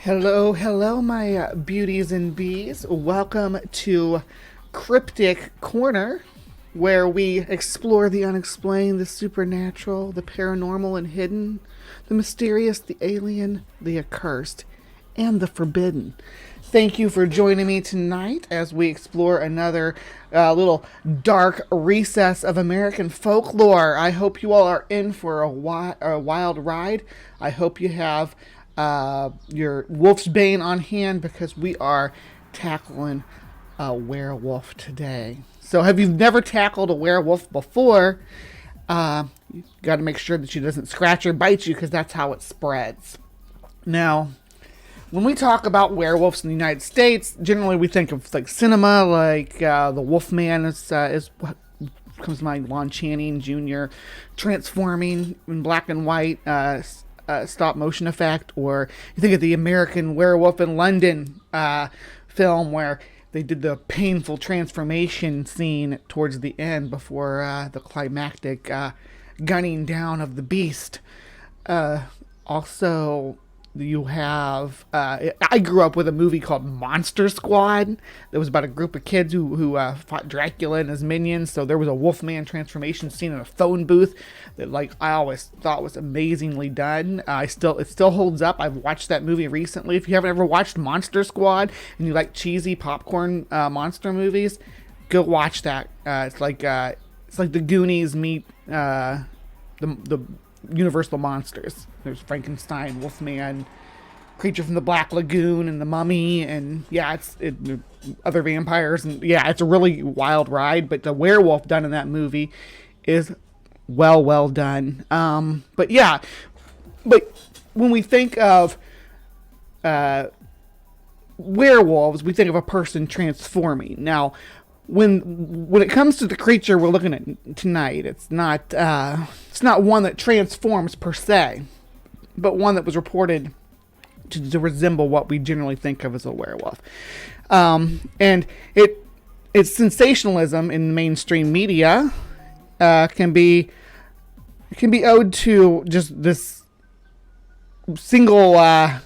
Hello, hello, my beauties and bees. Welcome to Cryptic Corner, where we explore the unexplained, the supernatural, the paranormal and hidden, the mysterious, the alien, the accursed, and the forbidden. Thank you for joining me tonight as we explore another little dark recess of American folklore. I hope you all are in for a wild ride. I hope you have your wolf's bane on hand because we are tackling a werewolf today. So, have you never tackled a werewolf before? You got to make sure that she doesn't scratch or bite you because that's how it spreads. Now, when we talk about werewolves in the United States, generally we think of like cinema, like the Wolfman is what comes to mind. Lon Channing Jr. transforming in black and white stop motion effect, or you think of the American Werewolf in London film where they did the painful transformation scene towards the end before the climactic gunning down of the beast. Also, you have I grew up with a movie called Monster Squad that was about a group of kids who fought Dracula and his minions. So there was a Wolfman transformation scene in a phone booth that I always thought was amazingly done. It still holds up. I've watched that movie recently. If you haven't ever watched Monster Squad and you like cheesy popcorn monster movies, go watch that. It's like the Goonies meet the Universal monsters. There's Frankenstein, Wolfman, Creature from the Black Lagoon, and the Mummy, and other vampires, and it's a really wild ride. But the werewolf done in that movie is well done. But when we think of werewolves, we think of a person transforming. Now, when it comes to the creature we're looking at tonight, it's not one that transforms per se, but one that was reported to resemble what we generally think of as a werewolf. And its sensationalism in mainstream media can be owed to just this single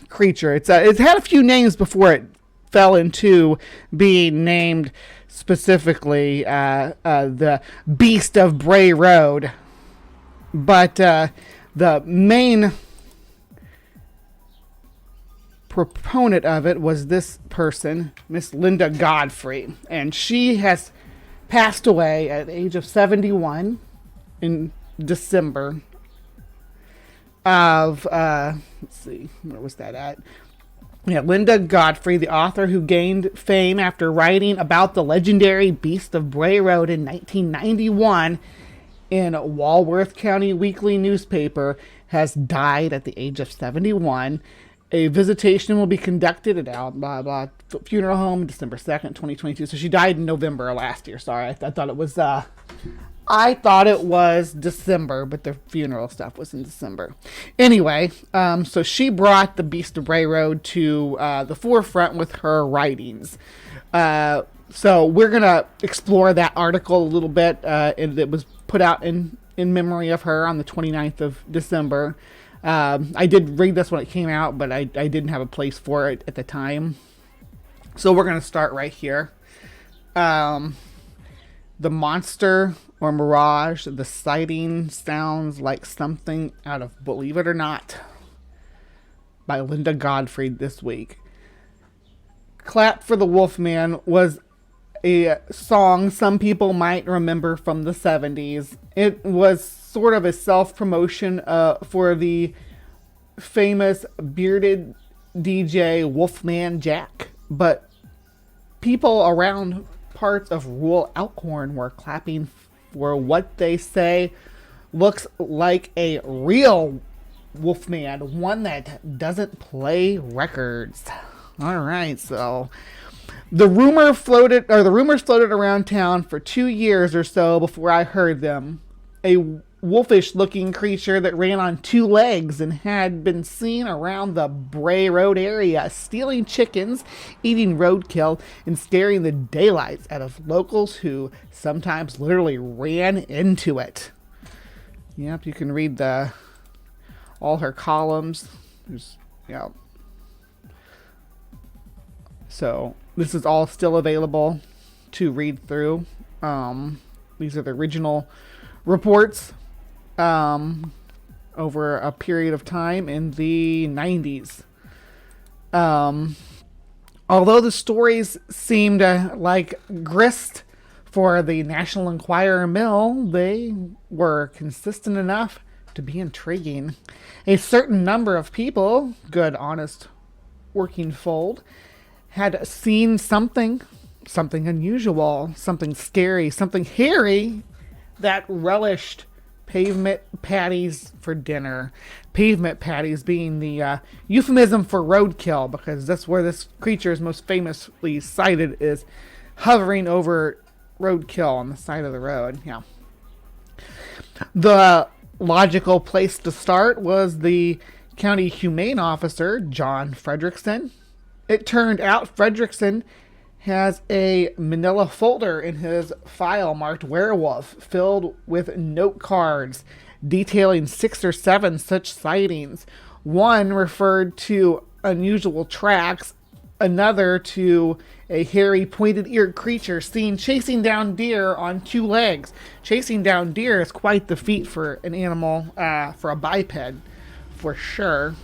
creature. It's had a few names before it fell into being named specifically the Beast of Bray Road. But the main proponent of it was this person, Miss Linda Godfrey. And she has passed away at the age of 71 in December of, let's see, where was that at? Yeah, Linda Godfrey, the author who gained fame after writing about the legendary Beast of Bray Road in 1991 in Walworth County Weekly newspaper, has died at the age of 71. A visitation will be conducted at our funeral home December 2nd, 2022. So she died in November last year. Sorry, I thought it was December, but the funeral stuff was in December. Anyway, so she brought the Beast of Bray Road to the forefront with her writings. So we're going to explore that article a little bit. It was put out in memory of her on the 29th of December. I did read this when it came out, but I didn't have a place for it at the time. So we're going to start right here. The monster or mirage, the sighting sounds like something out of Believe It or Not by Linda Godfrey this week. Clap for the Wolfman was a song some people might remember from the 70s. It was sort of a self-promotion for the famous bearded DJ Wolfman Jack. But people around parts of rural Elkhorn were clapping for what they say looks like a real Wolfman, one that doesn't play records. All right, so the rumors floated around town for 2 years or so before I heard them. A wolfish-looking creature that ran on 2 legs and had been seen around the Bray Road area, stealing chickens, eating roadkill, and scaring the daylights out of locals who sometimes literally ran into it. Yep, you can read all her columns. There's, So this is all still available to read through. These are the original reports over a period of time in the 90s. Although the stories seemed like grist for the National Enquirer mill, they were consistent enough to be intriguing. A certain number of people, good, honest, working folk, had seen something unusual, something scary, something hairy that relished pavement patties for dinner. Pavement patties being the euphemism for roadkill, because that's where this creature is most famously cited, is hovering over roadkill on the side of the road. Yeah. The logical place to start was the county humane officer, John Fredrickson. It turned out Fredrickson has a manila folder in his file marked werewolf, filled with note cards detailing 6 or 7 such sightings. One referred to unusual tracks, another to a hairy, pointed-eared creature seen chasing down deer on 2 legs. Chasing down deer is quite the feat for an animal, for a biped, for sure.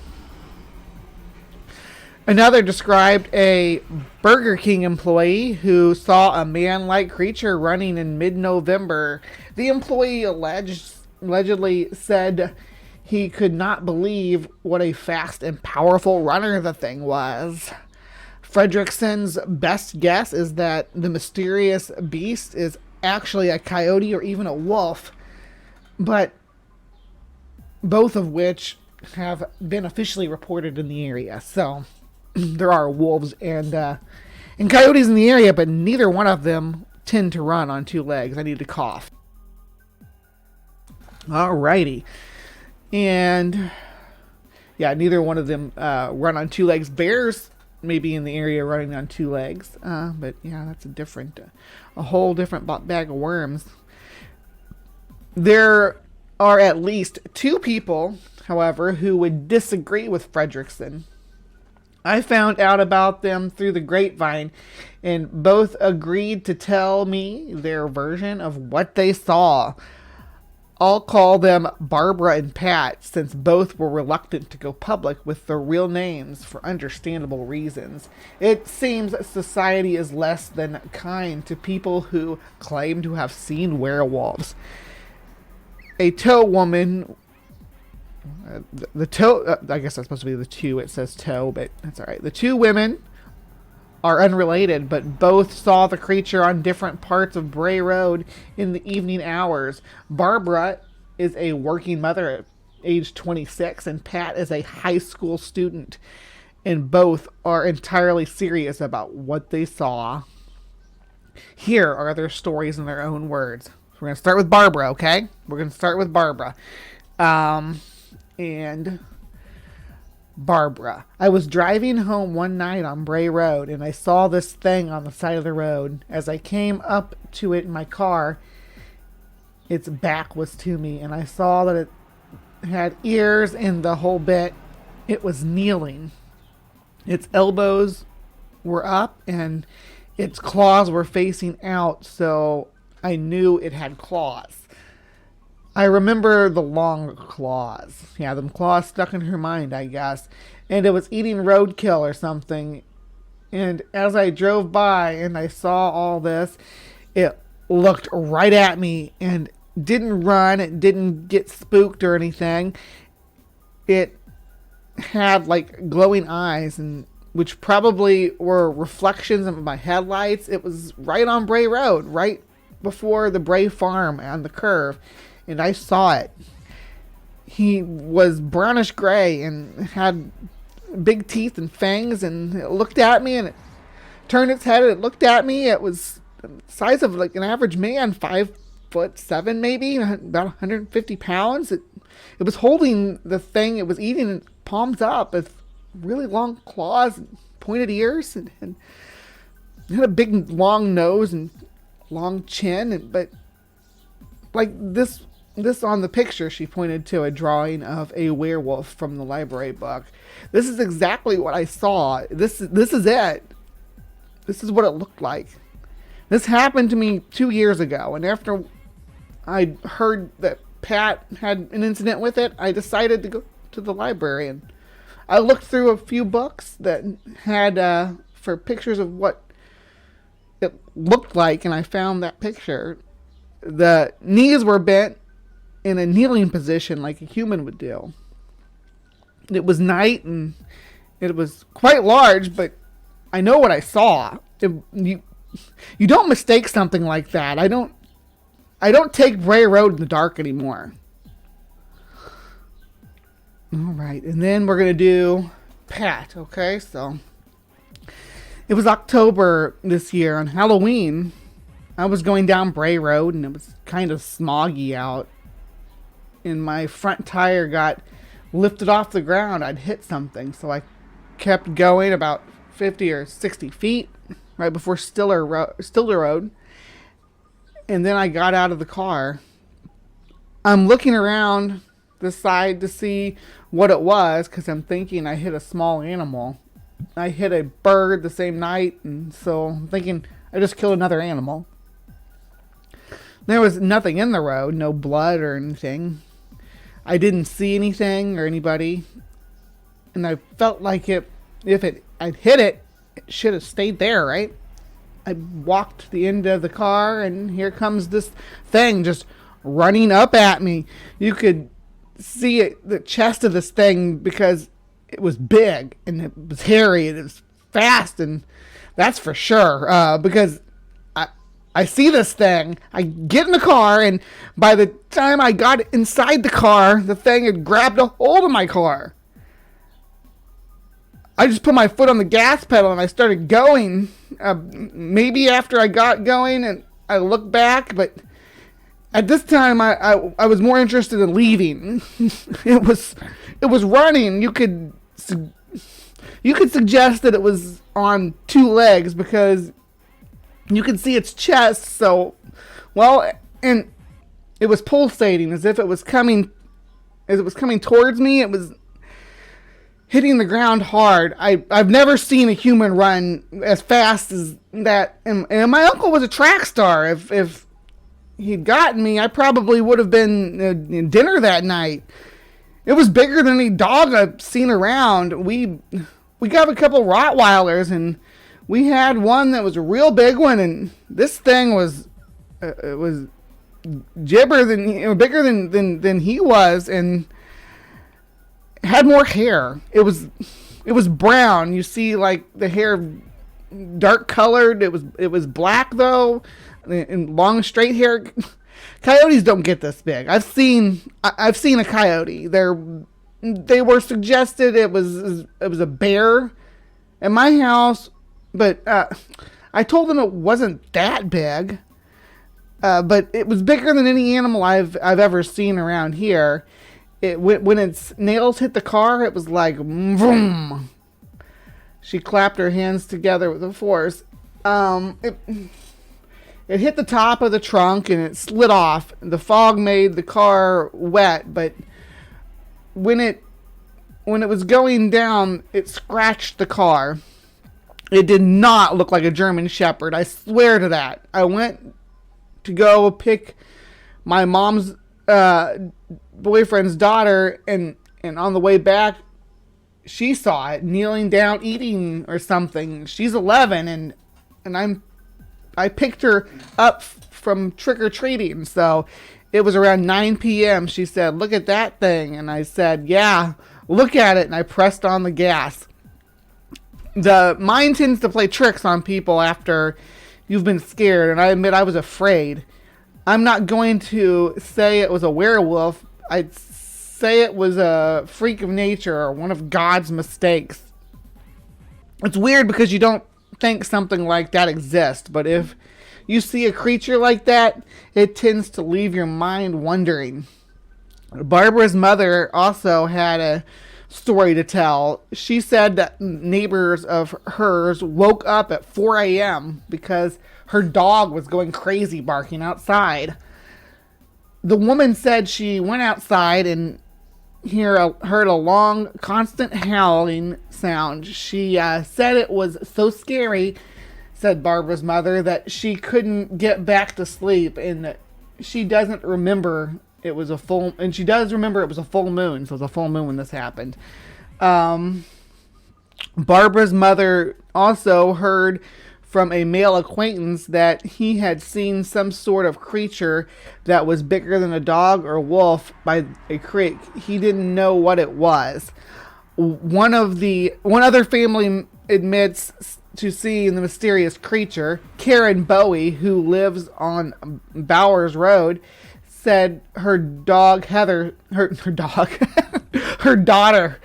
Another described a Burger King employee who saw a man-like creature running in mid-November. The employee allegedly said he could not believe what a fast and powerful runner the thing was. Fredrickson's best guess is that the mysterious beast is actually a coyote or even a wolf, but both of which have been officially reported in the area. So there are wolves and coyotes in the area, but neither one of them tend to run on 2 legs. I need to cough. Alrighty. And yeah, neither one of them run on 2 legs. Bears may be in the area running on 2 legs, but yeah, that's a whole different bag of worms. There are at least 2 people, however, who would disagree with Fredrickson. I found out about them through the grapevine, and both agreed to tell me their version of what they saw. I'll call them Barbara and Pat, since both were reluctant to go public with their real names for understandable reasons. It seems society is less than kind to people who claim to have seen werewolves. A tow woman... the toe, I guess that's supposed to be the 2. It says toe, but that's all right. The 2 women are unrelated, but both saw the creature on different parts of Bray Road in the evening hours. Barbara is a working mother at age 26, and Pat is a high school student, and both are entirely serious about what they saw. Here are their stories in their own words. We're going to start with Barbara, okay? We're going to start with Barbara. And Barbara. I was driving home one night on Bray Road, and I saw this thing on the side of the road. As I came up to it in my car, its back was to me, and I saw that it had ears and the whole bit. It was kneeling. Its elbows were up, and its claws were facing out, so I knew it had claws. I remember the long claws. Yeah, them claws stuck in her mind, I guess. And it was eating roadkill or something. And as I drove by and I saw all this, it looked right at me and didn't run. It didn't get spooked or anything. It had like glowing eyes, and which probably were reflections of my headlights. It was right on Bray Road, right before the Bray farm on the curve. And I saw it. He was brownish gray and had big teeth and fangs, and it looked at me, and it turned its head and it looked at me. It was the size of like an average man, 5'7" maybe, about 150 pounds. It was holding the thing it was eating in palms up with really long claws and pointed ears, and it had a big long nose and long chin, but like this on the picture, she pointed to a drawing of a werewolf from the library book. This is exactly what I saw. This is it. this is what it looked like. This happened to me 2 years ago, and after I heard that Pat had an incident with it, I decided to go to the library, and I looked through a few books that had for pictures of what it looked like, and I found that picture. The knees were bent in a kneeling position like a human would do. It was night, and it was quite large, but I know what I saw. You don't mistake something like that. I don't take Bray Road in the dark anymore. All right, and then we're going to do Pat, okay? So it was October this year on Halloween. I was going down Bray Road, and it was kind of smoggy out. And my front tire got lifted off the ground. I'd hit something, so I kept going about 50 or 60 feet right before Stiller Road. And then I got out of the car. I'm looking around the side to see what it was, because I'm thinking I hit a small animal. I hit a bird the same night, and so I'm thinking I just killed another animal. There was nothing in the road, no blood or anything. I didn't see anything or anybody, and I felt like I'd hit it, it should have stayed there, right? I walked to the end of the car, and here comes this thing just running up at me. You could see it, the chest of this thing, because it was big and it was hairy and it was fast, and that's for sure. Because I see this thing, I get in the car, and by the time I got inside the car, the thing had grabbed a hold of my car. I just put my foot on the gas pedal and I started going. Maybe after I got going and I looked back, but at this time I was more interested in leaving. It was running. You could suggest that it was on two legs, because you could see its chest. So, well, and it was pulsating as if it was coming towards me. It was hitting the ground hard. I've never seen a human run as fast as that. And my uncle was a track star. If he'd gotten me, I probably would have been in dinner that night. It was bigger than any dog I've seen around. We got a couple Rottweilers, and we had one that was a real big one, and this thing was it was bigger than he was, and had more hair. It was brown. You see, like, the hair dark colored. It was black though, and long straight hair. Coyotes don't get this big. I've seen a coyote. They were suggested it was a bear at my house, but I told them it wasn't that big. But it was bigger than any animal I've ever seen around here. When its nails hit the car, it was like vroom. She clapped her hands together with a force. It hit the top of the trunk and it slid off. The fog made the car wet, but when it was going down, it scratched the car. It did not look like a German Shepherd. I swear to that. I went to go pick my mom's boyfriend's daughter, and on the way back, she saw it kneeling down eating or something. She's 11, and I picked her up from trick-or-treating, so it was around 9 p.m. She said, "Look at that thing," and I said, "Yeah, look at it," and I pressed on the gas. Mine tends to play tricks on people after you've been scared, and I admit I was afraid. I'm not going to say it was a werewolf. I'd say it was a freak of nature or one of God's mistakes. It's weird because you don't think something like that exists, but if you see a creature like that, it tends to leave your mind wondering. Barbara's mother also had a story to tell. She said that neighbors of hers woke up at 4 a.m. because her dog was going crazy barking outside. The woman said she went outside and heard a long, constant howling sound. She said it was so scary said Barbara's mother, that she couldn't get back to sleep and that she doesn't remember it was a full, and she does remember it was a full moon, so it was a full moon when this happened. Barbara's mother also heard from a male acquaintance that he had seen some sort of creature that was bigger than a dog or wolf by a creek. He didn't know what it was. One other family admits to seeing the mysterious creature. Karen Bowie, who lives on Bowers Road, said her dog Heather, her dog, her daughter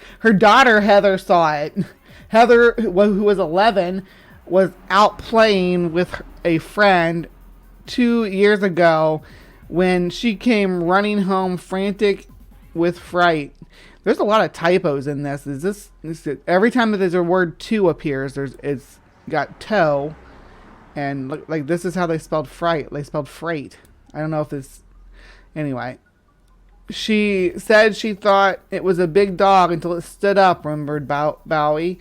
Heather saw it. Heather, who was 11, was out playing with a friend 2 years ago when she came running home frantic with fright. There's a lot of typos in this. Is this every time that there's a word "to" appears, it's got "toe," and look, like this is how they spelled fright. They spelled freight. I don't know if this. Anyway, she said she thought it was a big dog until it stood up. Remembered Bowie.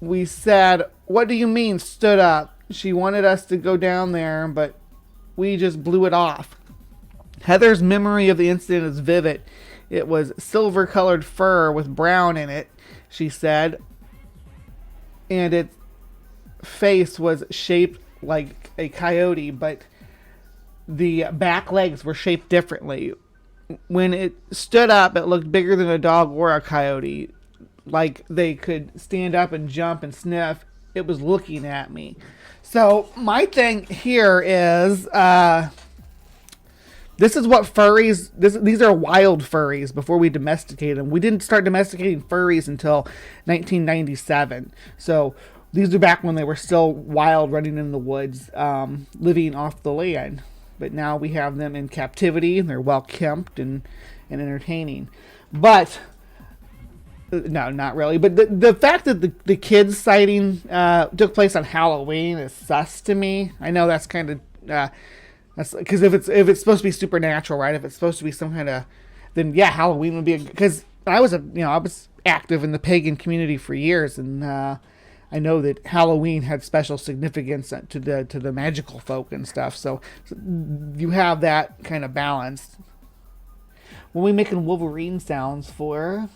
We said, "What do you mean stood up?" She wanted us to go down there, but we just blew it off. Heather's memory of the incident is vivid. It was silver-colored fur with brown in it, she said, and its face was shaped like a coyote, but the back legs were shaped differently. When it stood up, it looked bigger than a dog or a coyote, like they could stand up and jump and sniff. It was looking at me. So my thing here is, this is what furries, these are wild furries before we domesticate them. We didn't start domesticating furries until 1997. So these are back when they were still wild, running in the woods, living off the land. But now we have them in captivity, and they're well kempt and entertaining. But no, not really. But the fact that the kids sighting took place on Halloween is sus to me. I know that's kind of that's because if it's supposed to be supernatural, right? If it's supposed to be some kind of, then yeah, Halloween would be. Because I was active in the pagan community for years, and I know that Halloween had special significance to the magical folk and stuff. So you have that kind of balance. When we making Wolverine sounds for?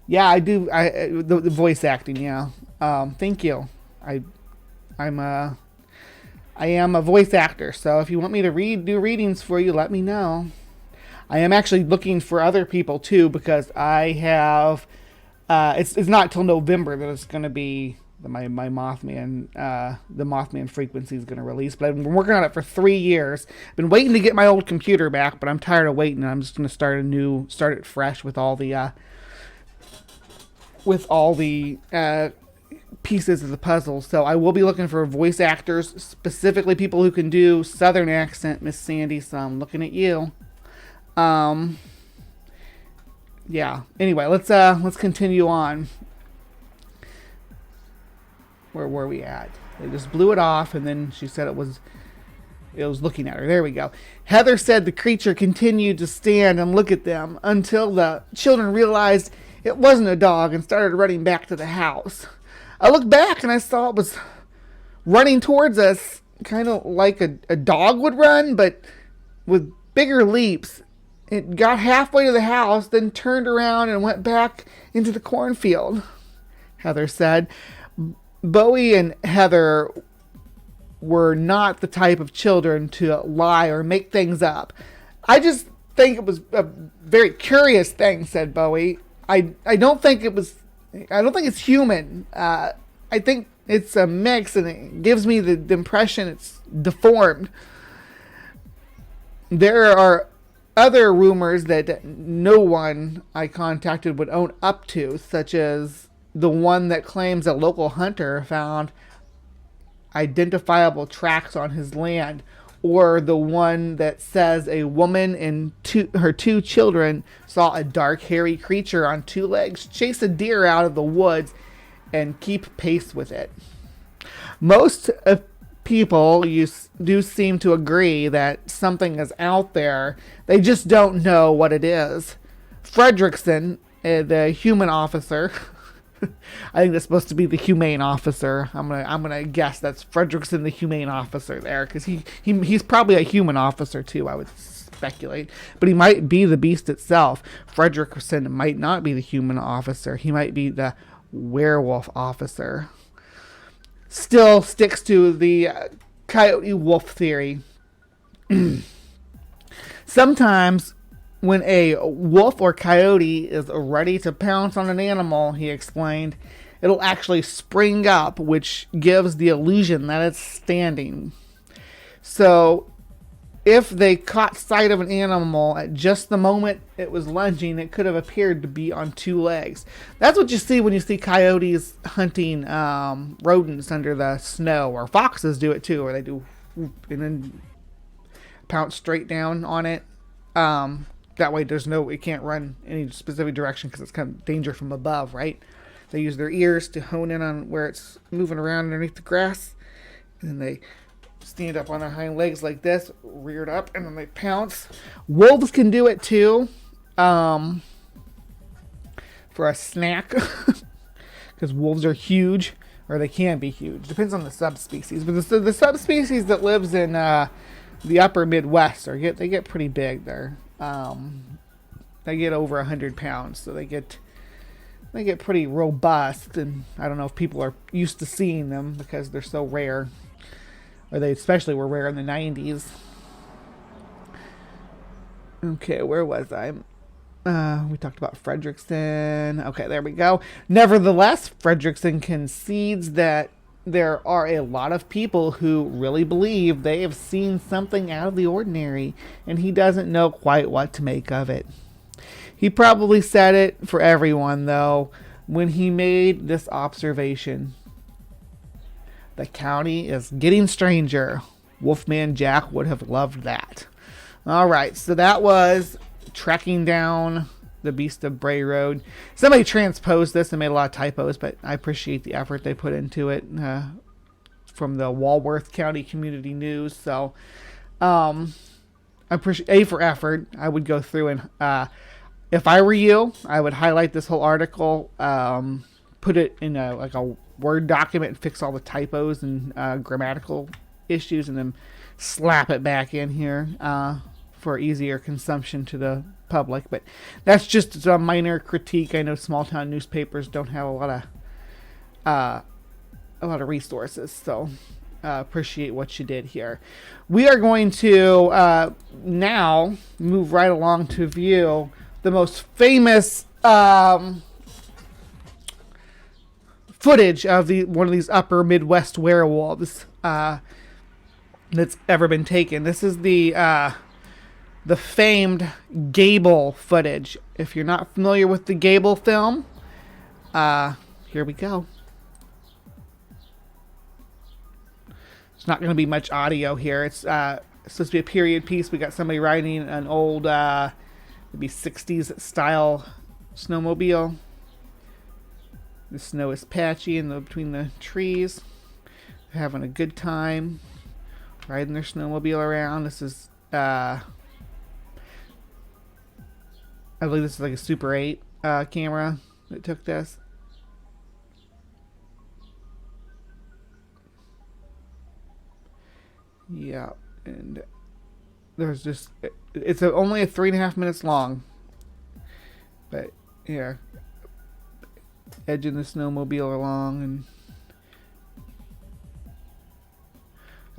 Yeah, I do. The voice acting. Yeah. Thank you. I am a voice actor, so if you want me to do readings for you, let me know. I am actually looking for other people too, because I have. It's not till November that it's going to be my Mothman. The Mothman frequency is going to release, but I've been working on it for 3 years. I've been waiting to get my old computer back, but I'm tired of waiting. I'm just going to start it fresh with all the pieces of the puzzle. So I will be looking for voice actors, specifically people who can do Southern accent. Miss Sandy, so I'm looking at you. Yeah. Anyway, let's continue on. Where were we at? They just blew it off, and then she said it was looking at her. There we go. Heather said the creature continued to stand and look at them until the children realized it wasn't a dog and started running back to the house. I looked back and I saw it was running towards us, kind of like a dog would run, but with bigger leaps. It got halfway to the house, then turned around and went back into the cornfield, Heather said. Bowie and Heather were not the type of children to lie or make things up. I just think it was a very curious thing, said Bowie. I don't think it's human. I think it's a mix, and it gives me the impression it's deformed. There are other rumors that no one I contacted would own up to, such as the one that claims a local hunter found identifiable tracks on his land, or the one that says a woman and her two children saw a dark, hairy creature on 2 legs chase a deer out of the woods and keep pace with it. Most people do seem to agree that something is out there. They just don't know what it is. Fredrickson, the human officer, I think that's supposed to be the humane officer. I'm gonna guess that's Fredrickson, the humane officer there, because he's probably a human officer too. I would speculate, but he might be the beast itself. Fredrickson might not be the human officer. He might be the werewolf officer. Still sticks to the coyote wolf theory. Sometimes when a wolf or coyote is ready to pounce on an animal, he explained, it'll actually spring up, which gives the illusion that it's standing. So if they caught sight of an animal at just the moment it was lunging, it could have appeared to be on two legs. That's what you see when you see coyotes hunting rodents under the snow, or foxes do it too, where they do and then pounce straight down on it. That way it can't run any specific direction because it's kind of danger from above, right? They use their ears to hone in on where it's moving around underneath the grass, and then they stand up on their hind legs like this, reared up, and then they pounce. Wolves can do it too, for a snack, because wolves are huge, or they can be huge. Depends on the subspecies. But the subspecies that lives in the upper Midwest they get pretty big there. They get over 100 pounds, so they get pretty robust. And I don't know if people are used to seeing them because they're so rare. Or they especially were rare in the 90s. Okay, where was I? We talked about Fredrickson. Okay, there we go. Nevertheless, Fredrickson concedes that there are a lot of people who really believe they have seen something out of the ordinary, and he doesn't know quite what to make of it. He probably said it for everyone, though, when he made this observation. The county is getting stranger. Wolfman Jack would have loved that. All right, so that was tracking down the Beast of Bray Road. Somebody transposed this and made a lot of typos, but I appreciate the effort they put into it from the Walworth County Community News. So I appreciate A for effort. I would go through and if I were you, I would highlight this whole article, put it in a Word document and fix all the typos and grammatical issues, and then slap it back in here for easier consumption to the public. But that's just a minor critique. I know small town newspapers don't have a lot of resources, so appreciate what you did here. We are going to now move right along to view the most famous footage of one of these upper Midwest werewolves that's ever been taken. This is the famed Gable footage. If you're not familiar with the Gable film, here we go. There's not going to be much audio here. It's supposed to be a period piece. We got somebody riding an old maybe 60s style snowmobile. The snow is patchy between the trees. They're having a good time riding their snowmobile around. This is, I believe this is like a Super 8 camera that took this. Yeah, and there's just, it's only a 3.5 minutes long. But, yeah. Edging the snowmobile along, and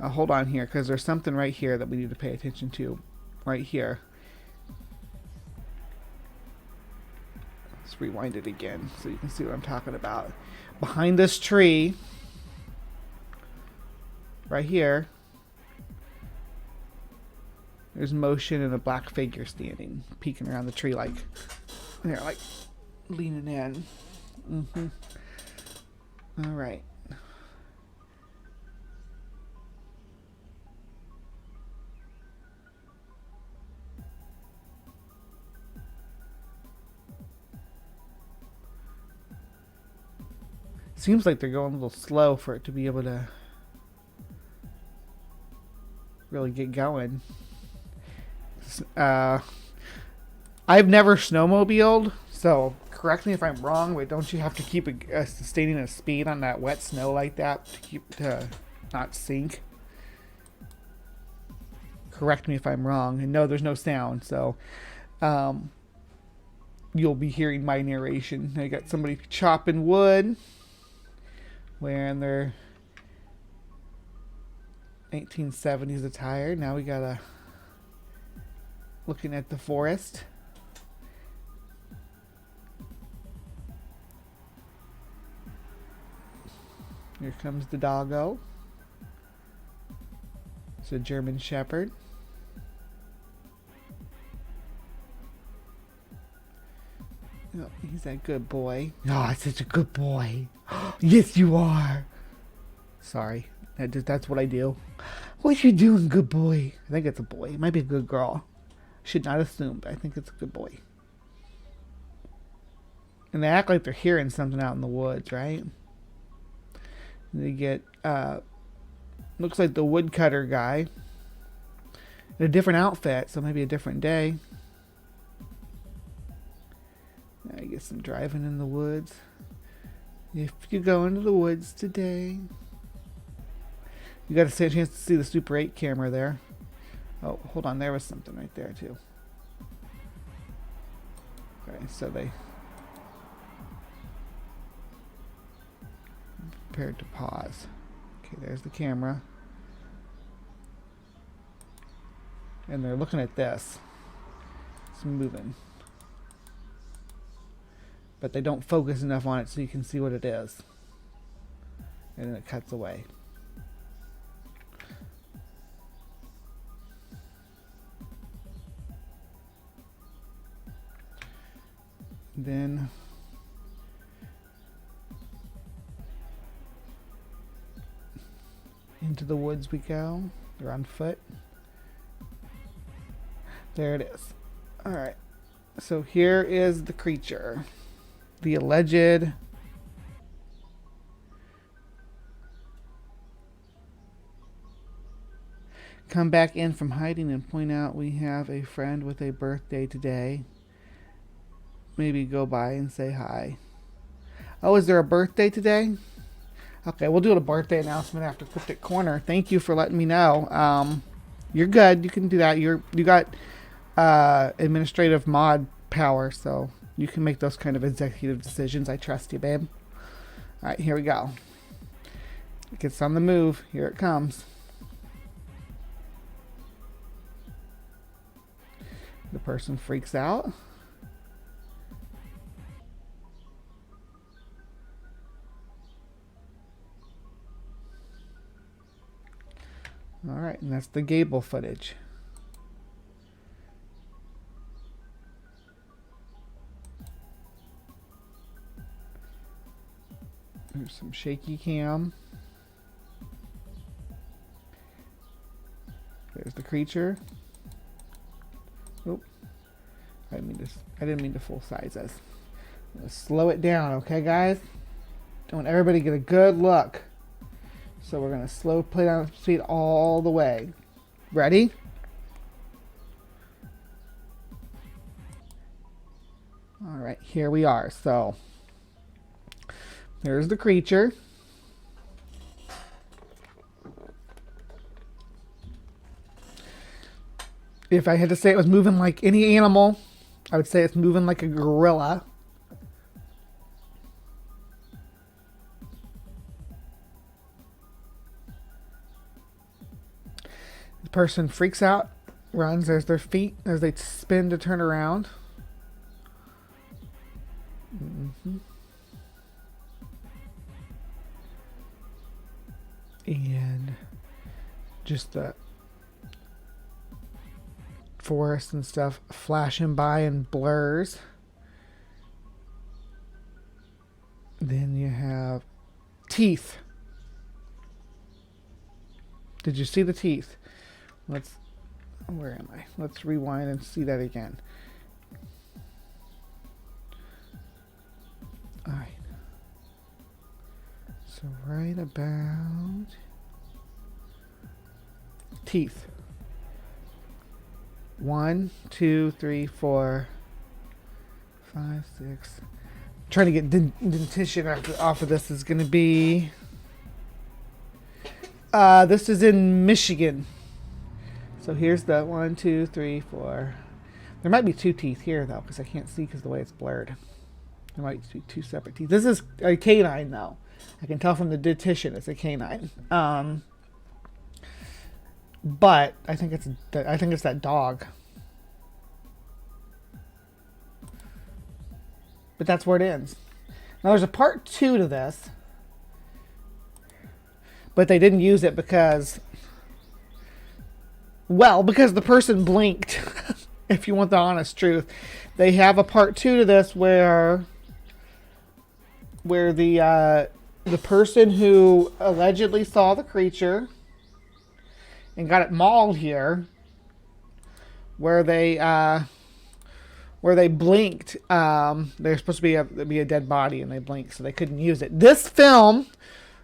I'll hold on here because there's something right here that we need to pay attention to right here. Let's rewind it again so you can see what I'm talking about. Behind this tree right here, there's motion and a black figure standing, peeking around the tree like they're like leaning in. All right. Seems like they're going a little slow for it to be able to really get going. I've never snowmobiled, so correct me if I'm wrong, but don't you have to keep sustaining a speed on that wet snow like that to not sink? Correct me if I'm wrong. And no, there's no sound, so you'll be hearing my narration. I got somebody chopping wood, wearing their 1870s attire. Now we gotta looking at the forest. Here comes the doggo. It's a German Shepherd. Oh, he's a good boy. Oh, such a good boy. Yes, you are. Sorry. That's what I do. What you doing, good boy? I think it's a boy. It might be a good girl. Should not assume, but I think it's a good boy. And they act like they're hearing something out in the woods, right? And they get, looks like the woodcutter guy in a different outfit, so maybe a different day. I get some driving in the woods. If you go into the woods today, you got a chance to see the Super 8 camera there. Oh, hold on, there was something right there too. Okay, so they prepared to pause. Okay, there's the camera. And they're looking at this. It's moving. But they don't focus enough on it so you can see what it is. And then it cuts away. Then into the woods we go. They're on foot. There it is. Alright. So here is the creature. The alleged come back in from hiding and point out we have a friend with a birthday today. Maybe go by and say hi. Oh, is there a birthday today? Okay, we'll do a birthday announcement after Cryptic Corner. Thank you for letting me know. You're good. You can do that. You got administrative mod power, so you can make those kind of executive decisions. I trust you, babe. All right, here we go. It gets on the move. Here it comes. The person freaks out. All right, and that's the gable footage. There's some shaky cam. There's the creature. Oh, I didn't mean to full size this. Let's slow it down, okay, guys? Don't want everybody to get a good look. So we're gonna play down speed all the way. Ready? All right, here we are. So there's the creature. If I had to say it was moving like any animal, I would say it's moving like a gorilla. The person freaks out, runs, there's their feet as they spin to turn around. And just the forest and stuff flashing by in blurs. Then you have teeth. Did you see the teeth? Where am I? Let's rewind and see that again. All right. So right about teeth. 1, 2, 3, 4, 5, 6. trying to get dentition off of this is going to be. This is in Michigan. So here's the 1, 2, 3, 4. There might be 2 teeth here though, because I can't see because the way it's blurred. There might be 2 separate teeth. This is a canine though. I can tell from the dentition it's a canine. But I think it's that dog. But that's where it ends. Now there's a part 2 to this, but they didn't use it because the person blinked. If you want the honest truth, they have a part 2 to this where the person who allegedly saw the creature and got it mauled here, where they blinked. They're supposed to be a dead body, and they blinked, so they couldn't use it. This film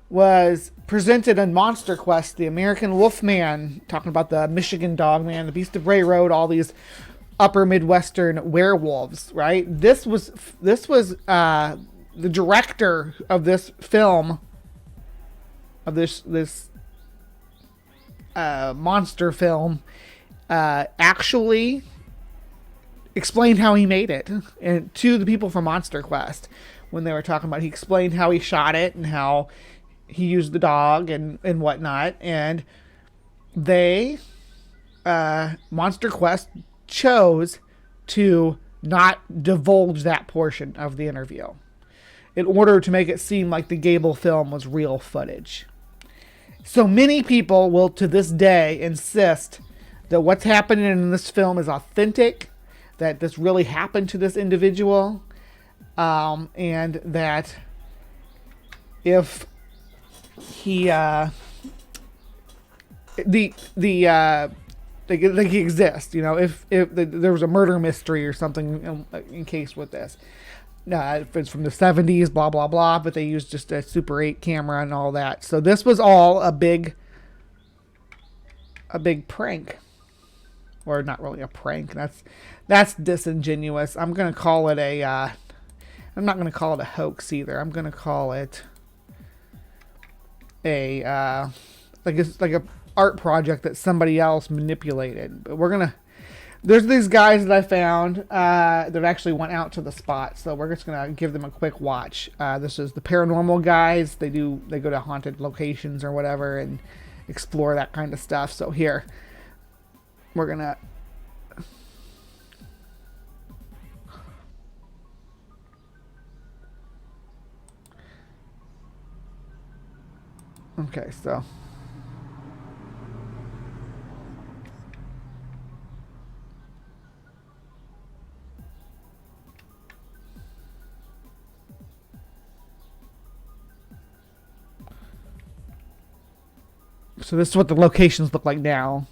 was presented on Monster Quest, the American Wolfman, talking about the Michigan Dogman, the Beast of Bray Road, all these upper Midwestern werewolves. Right? This was the director of this film, of this monster film, actually explained how he made it, and to the people from Monster Quest when they were talking about. He explained how he shot it and how he used the dog and whatnot, and they Monster Quest chose to not divulge that portion of the interview in order to make it seem like the Gable film was real footage. So many people will to this day insist that what's happening in this film is authentic, that this really happened to this individual, and that if he he exists, if there was a murder mystery or something in case with this. If it's from the 70s, blah blah blah, but they used just a Super 8 camera and all that. So this was all a big prank. Or not really a prank. That's disingenuous. I'm gonna call it I'm not gonna call it a hoax either. I'm gonna call it like a art project that somebody else manipulated. But there's these guys that I found that actually went out to the spot, so we're just gonna give them a quick watch. This is the paranormal guys. They go to haunted locations or whatever and explore that kind of stuff. So here, we're gonna okay, so this is what the locations look like now.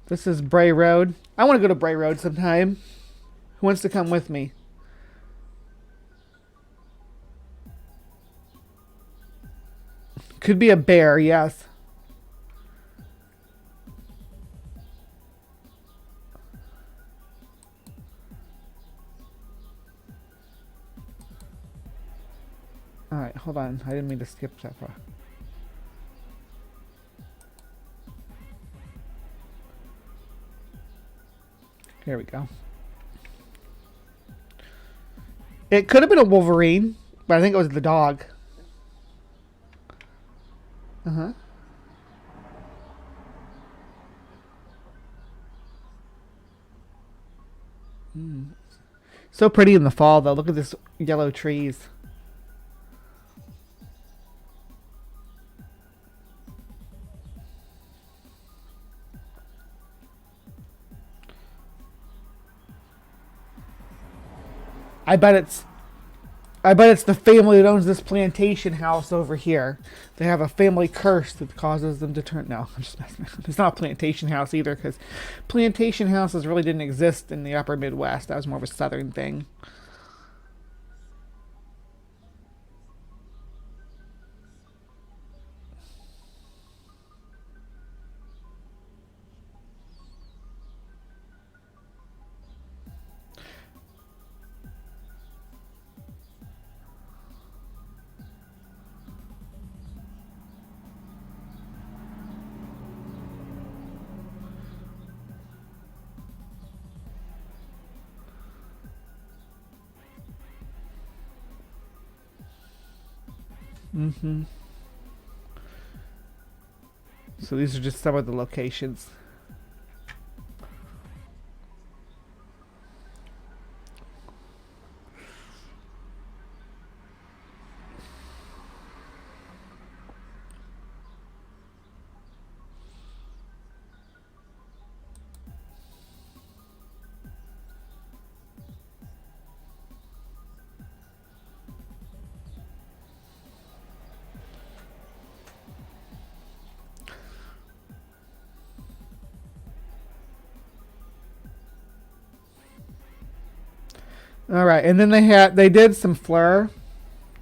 This is Bray Road. I want to go to Bray Road sometime. Who wants to come with me? Could be a bear, yes. Alright, hold on. I didn't mean to skip that far. Here we go. It could have been a Wolverine, but I think it was the dog. Uh-huh. So pretty in the fall, though. Look at this yellow trees. I bet it's I bet it's the family that owns this plantation house over here. They have a family curse that causes them to turn. No, I'm just messing. It's not a plantation house either, because plantation houses really didn't exist in the upper Midwest. That was more of a southern thing. Mm-hmm. So these are just some of the locations. All right, and then they did some fleur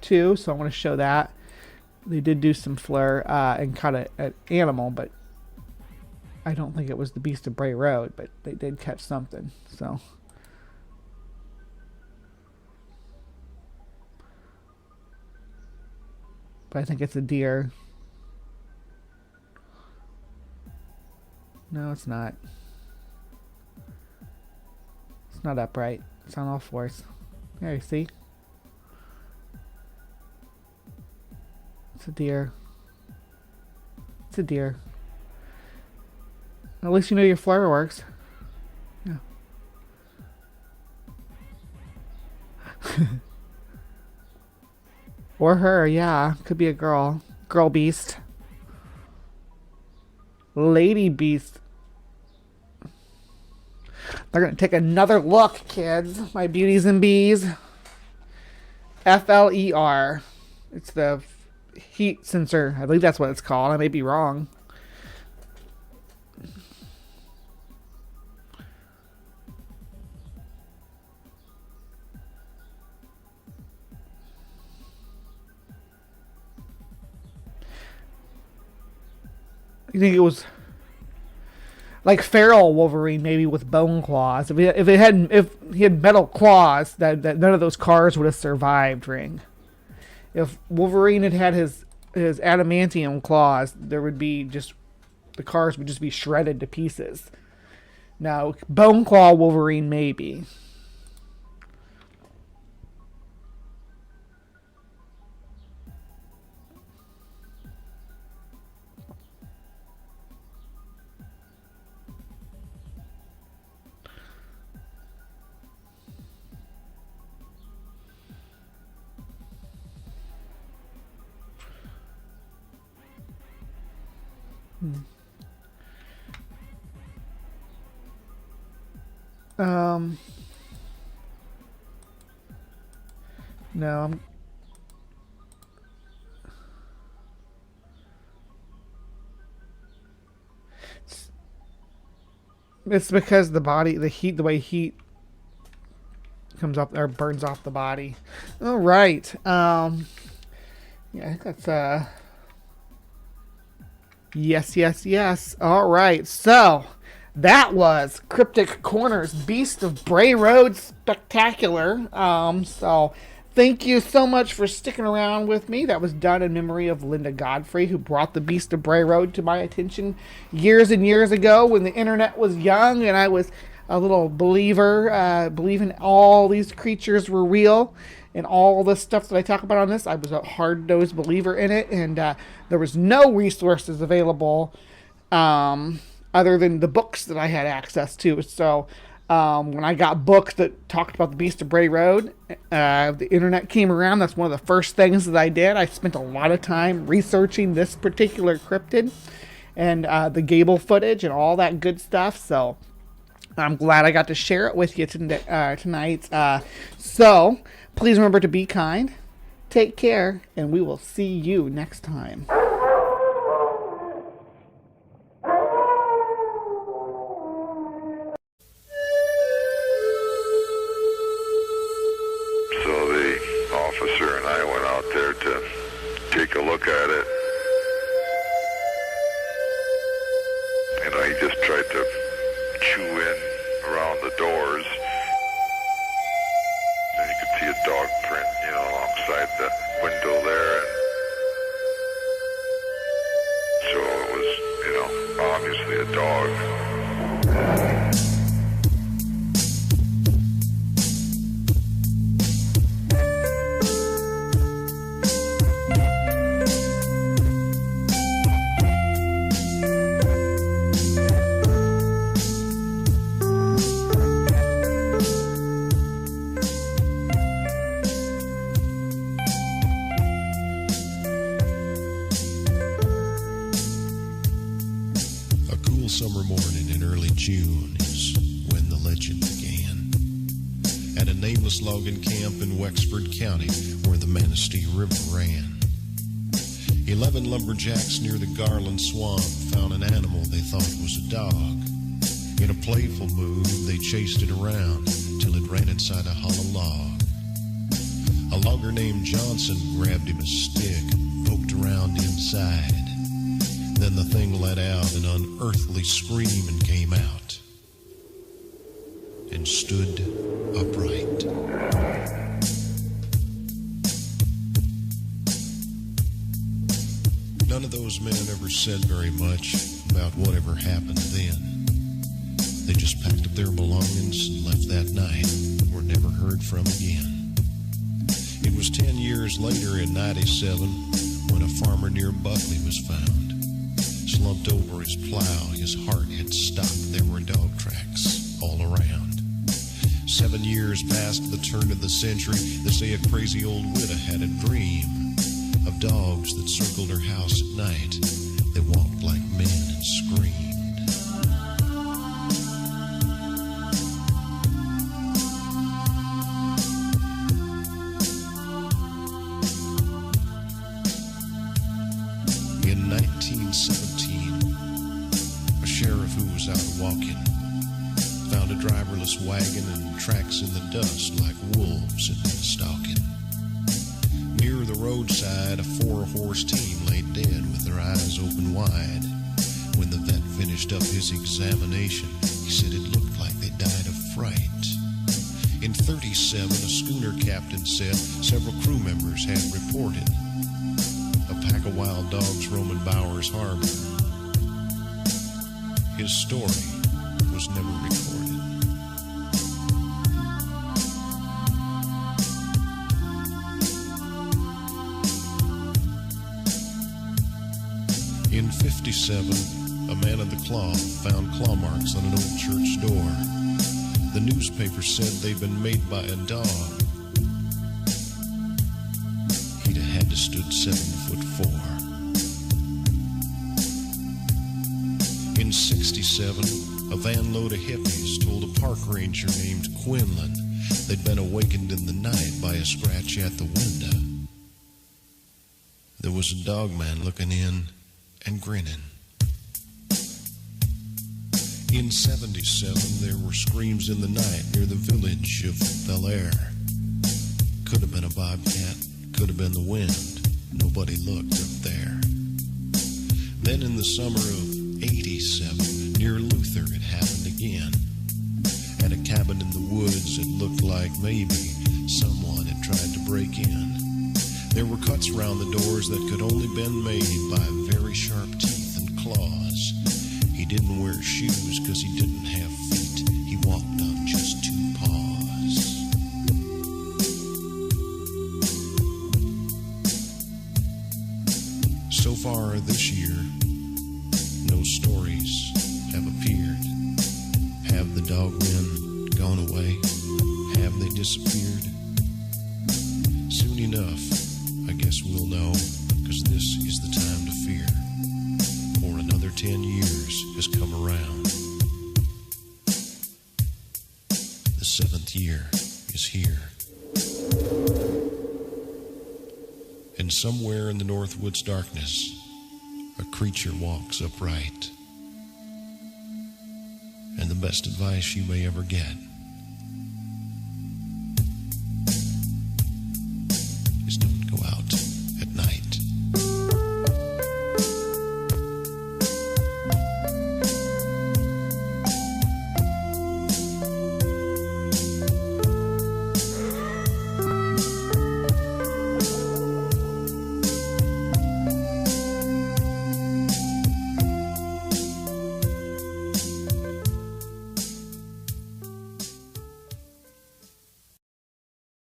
too, so I want to show that. They did do some fleur and cut an animal, but I don't think it was the Beast of Bray Road, but they did catch something. So, but I think it's a deer. No, it's not. It's not upright. It's on all fours. There, you see? It's a deer. It's a deer. At least you know your flare works. Yeah. Or her, yeah. Could be a girl. Girl beast. Lady beast. They're going to take another look, kids. My beauties and bees. FLER. It's the heat sensor. I believe that's what it's called. I may be wrong. You think it was like feral Wolverine, maybe with bone claws? If he had metal claws, that none of those cars would have survived. Ring. If Wolverine had his adamantium claws, there would be just the cars would just be shredded to pieces. Now, bone claw Wolverine, maybe. No, it's because the body, the way heat comes up or burns off the body. All right. Yeah, I think that's yes. All right. So that was Cryptic Corner's Beast of Bray Road Spectacular. So thank you so much for sticking around with me. That was done in memory of Linda Godfrey, who brought the Beast of Bray Road to my attention years and years ago when the internet was young and I was a little believer, believing all these creatures were real and all the stuff that I talk about on this. I was a hard-nosed believer in it, and there was no resources available other than the books that I had access to. So when I got books that talked about the Beast of Bray Road, the internet came around. That's one of the first things that I did. I spent a lot of time researching this particular cryptid and the Gable footage and all that good stuff. So I'm glad I got to share it with you tonight. So Please remember to be kind, take care, and we will see you next time. So the officer and I went out there to take a look at it. You know, he just tried to chew in around the doors. And you could see a dog print, you know, alongside the window there. And so it was, you know, obviously a dog. Summer morning in early June is when the legend began. At a nameless logging camp in Wexford County where the Manistee River ran. 11 lumberjacks near the Garland Swamp found an animal they thought was a dog. In a playful mood, they chased it around till it ran inside a hollow log. A logger named Johnson grabbed him a stick and poked around inside. Then the thing let out an unearthly scream and came out and stood upright. None of those men ever said very much about whatever happened then. They just packed up their belongings and left that night and were never heard from again. It was 10 years later in 97 when a farmer near Buckley was found. Slumped over his plow, his heart had stopped. There were dog tracks all around. 7 years past the turn of the century, they say a crazy old widow had a dream of dogs that circled her house at night. They walked like men and screamed. In 1917, a sheriff who was out walking found a driverless wagon and tracks in the dust like wolves had been stalking. Near the roadside, a 4-horse team lay dead with their eyes open wide. When the vet finished up his examination, he said it looked like they died of fright. In 37, a schooner captain said several crew members had reported a pack of wild dogs roaming Bowers Harbor. His story was never recorded. In 57, a man of the cloth found claw marks on an old church door. The newspaper said they'd been made by a dog. He'd have had to stood 7'4". In 67, a van load of hippies told a park ranger named Quinlan they'd been awakened in the night by a scratch at the window. There was a Dogman looking in and grinning. In 77, there were screams in the night near the village of Bel Air. Could have been a bobcat, could have been the wind. Nobody looked up there. Then in the summer of 87, near Luther, it happened again. At a cabin in the woods, it looked like maybe someone had tried to break in. There were cuts around the doors that could only been made by very sharp teeth and claws. He didn't wear shoes because he didn't have feet. He walked on just 2 paws. So far this year, no stories have appeared. Have the dogmen gone away? Have they disappeared? Soon enough, I guess we'll know, because this is the time to fear. For another 10 years has come around. The 7th year is here. and somewhere in the Northwood's darkness, a creature walks upright. And the best advice you may ever get